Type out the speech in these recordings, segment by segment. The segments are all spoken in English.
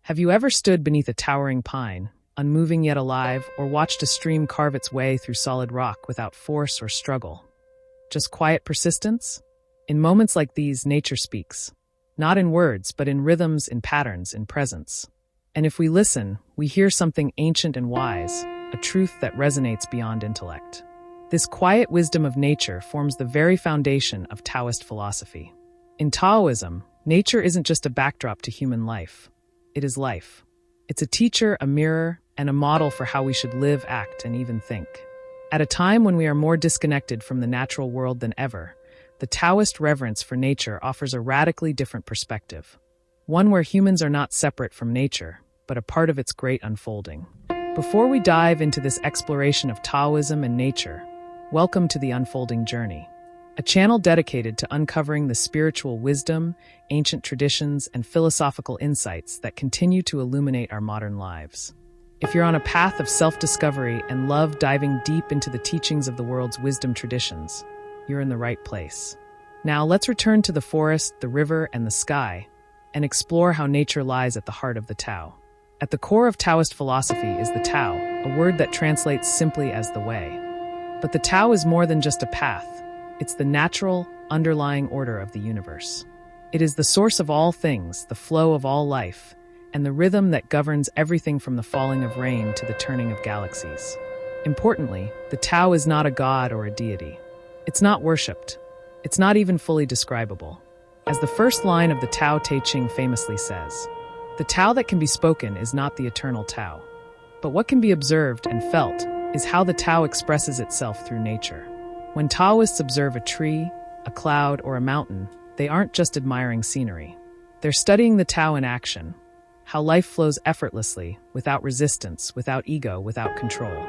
Have you ever stood beneath a towering pine, unmoving yet alive, or watched a stream carve its way through solid rock without force or struggle? Just quiet persistence? In moments like these, nature speaks. Not in words, but in rhythms, in patterns, in presence. And if we listen, we hear something ancient and wise, a truth that resonates beyond intellect. This quiet wisdom of nature forms the very foundation of Taoist philosophy. In Taoism, nature isn't just a backdrop to human life. It is life. It's a teacher, a mirror, and a model for how we should live, act, and even think. At a time when we are more disconnected from the natural world than ever, the Taoist reverence for nature offers a radically different perspective. One where humans are not separate from nature, but a part of its great unfolding. Before we dive into this exploration of Taoism and nature, welcome to The Unfolding Journey, a channel dedicated to uncovering the spiritual wisdom, ancient traditions, and philosophical insights that continue to illuminate our modern lives. If you're on a path of self-discovery and love diving deep into the teachings of the world's wisdom traditions, you're in the right place. Now let's return to the forest, the river, and the sky, and explore how nature lies at the heart of the Tao. At the core of Taoist philosophy is the Tao, a word that translates simply as the way. But the Tao is more than just a path. It's the natural, underlying order of the universe. It is the source of all things, the flow of all life, and the rhythm that governs everything from the falling of rain to the turning of galaxies. Importantly, the Tao is not a god or a deity. It's not worshipped. It's not even fully describable. As the first line of the Tao Te Ching famously says, "The Tao that can be spoken is not the eternal Tao. But what can be observed and felt is how the Tao expresses itself through nature." When Taoists observe a tree, a cloud, or a mountain, they aren't just admiring scenery. They're studying the Tao in action, how life flows effortlessly, without resistance, without ego, without control.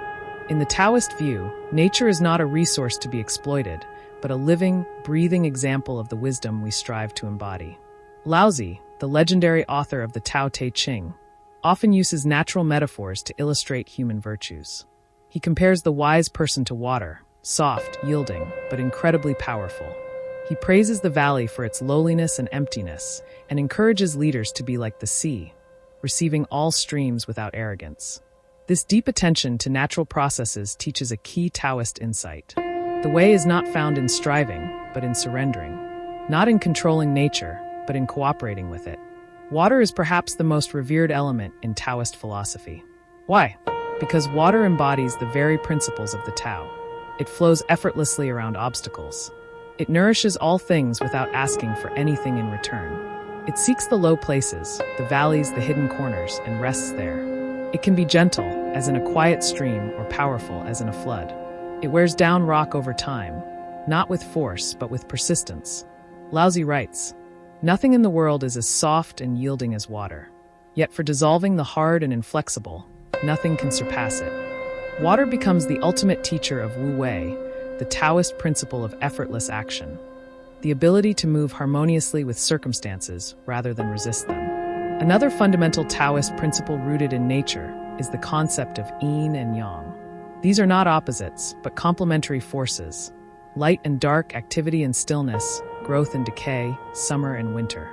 In the Taoist view, nature is not a resource to be exploited, but a living, breathing example of the wisdom we strive to embody. Laozi, the legendary author of the Tao Te Ching, often uses natural metaphors to illustrate human virtues. He compares the wise person to water, soft, yielding, but incredibly powerful. He praises the valley for its lowliness and emptiness, and encourages leaders to be like the sea, receiving all streams without arrogance. This deep attention to natural processes teaches a key Taoist insight. The way is not found in striving, but in surrendering. Not in controlling nature, but in cooperating with it. Water is perhaps the most revered element in Taoist philosophy. Why? Because water embodies the very principles of the Tao. It flows effortlessly around obstacles. It nourishes all things without asking for anything in return. It seeks the low places, the valleys, the hidden corners, and rests there. It can be gentle, as in a quiet stream, or powerful, as in a flood. It wears down rock over time, not with force, but with persistence. Laozi writes, "Nothing in the world is as soft and yielding as water. Yet for dissolving the hard and inflexible, nothing can surpass it." Water becomes the ultimate teacher of Wu Wei, the Taoist principle of effortless action, the ability to move harmoniously with circumstances rather than resist them. Another fundamental Taoist principle rooted in nature is the concept of Yin and Yang. These are not opposites, but complementary forces. Light and dark, activity and stillness, growth and decay, summer and winter.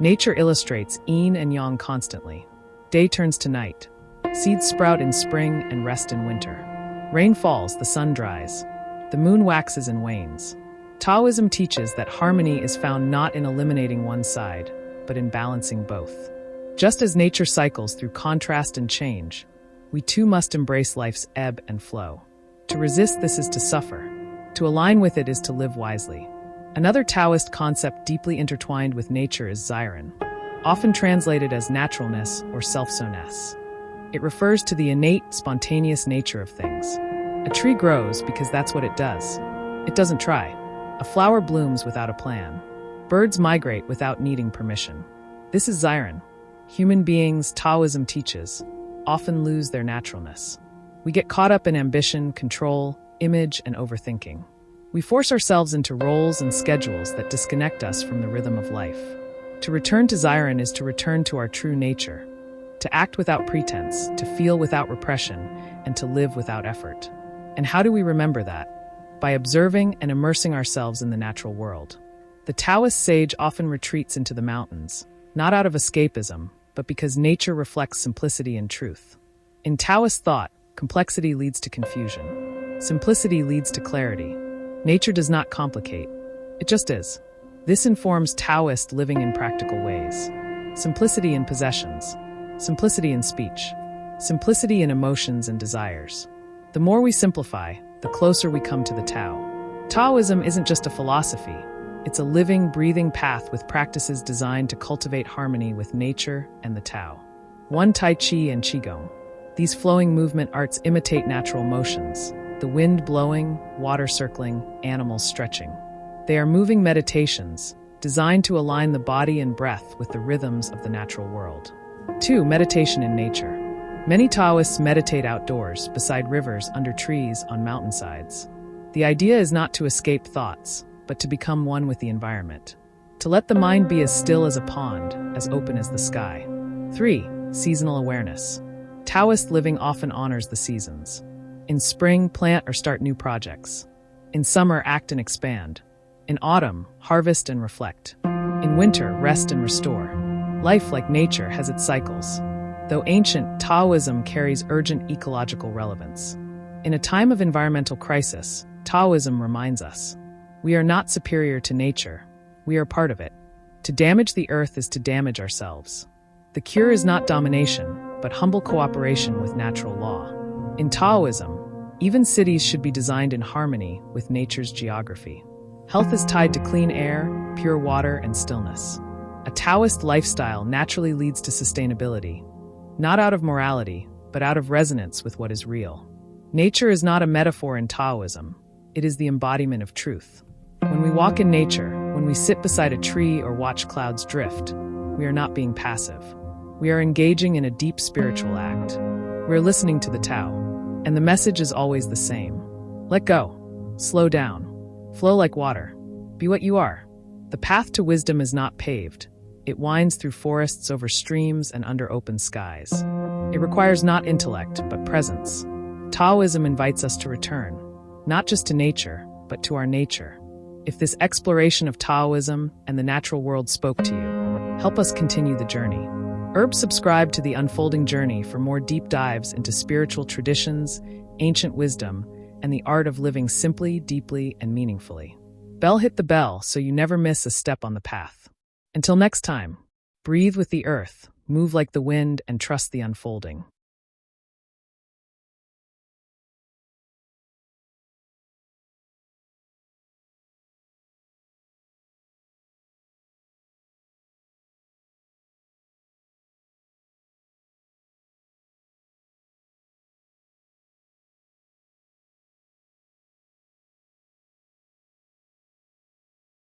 Nature illustrates Yin and Yang constantly. Day turns to night. Seeds sprout in spring and rest in winter. Rain falls, the sun dries. The moon waxes and wanes. Taoism teaches that harmony is found not in eliminating one side, but in balancing both. Just as nature cycles through contrast and change, we too must embrace life's ebb and flow. To resist this is to suffer. To align with it is to live wisely. Another Taoist concept deeply intertwined with nature is Ziran, often translated as naturalness or self-so-ness. It refers to the innate, spontaneous nature of things. A tree grows because that's what it does. It doesn't try. A flower blooms without a plan. Birds migrate without needing permission. This is Ziran. Human beings, Taoism teaches, often lose their naturalness. We get caught up in ambition, control, image, and overthinking. We force ourselves into roles and schedules that disconnect us from the rhythm of life. To return to Ziran is to return to our true nature, to act without pretense, to feel without repression, and to live without effort. And how do we remember that? By observing and immersing ourselves in the natural world. The Taoist sage often retreats into the mountains, not out of escapism, but because nature reflects simplicity and truth. In Taoist thought, complexity leads to confusion. Simplicity leads to clarity. Nature does not complicate. It just is. This informs Taoist living in practical ways. Simplicity in possessions. Simplicity in speech. Simplicity in emotions and desires. The more we simplify, the closer we come to the Tao. Taoism isn't just a philosophy. It's a living, breathing path with practices designed to cultivate harmony with nature and the Tao. One Tai Chi and Qigong. These flowing movement arts imitate natural motions, the wind blowing, water circling, animals stretching. They are moving meditations, designed to align the body and breath with the rhythms of the natural world. 2. Meditation in nature. Many Taoists meditate outdoors, beside rivers, under trees, on mountainsides. The idea is not to escape thoughts, but to become one with the environment. To let the mind be as still as a pond, as open as the sky. 3. Seasonal awareness. Taoist living often honors the seasons. In spring, plant or start new projects. In summer, act and expand. In autumn, harvest and reflect. In winter, rest and restore. Life, like nature, has its cycles. Though ancient, Taoism carries urgent ecological relevance. In a time of environmental crisis, Taoism reminds us, we are not superior to nature, we are part of it. To damage the earth is to damage ourselves. The cure is not domination, but humble cooperation with natural law. In Taoism, even cities should be designed in harmony with nature's geography. Health is tied to clean air, pure water, and stillness. A Taoist lifestyle naturally leads to sustainability, not out of morality, but out of resonance with what is real. Nature is not a metaphor in Taoism, it is the embodiment of truth. When we walk in nature, when we sit beside a tree or watch clouds drift, we are not being passive. We are engaging in a deep spiritual act. We're listening to the Tao, and the message is always the same. Let go. Slow down. Flow like water. Be what you are. The path to wisdom is not paved. It winds through forests, over streams, and under open skies. It requires not intellect, but presence. Taoism invites us to return, not just to nature, but to our nature. If this exploration of Taoism and the natural world spoke to you, help us continue the journey. Subscribe to The Unfolding Journey for more deep dives into spiritual traditions, ancient wisdom, and the art of living simply, deeply, and meaningfully. Hit the bell so you never miss a step on the path. Until next time, breathe with the earth, move like the wind, and trust the unfolding.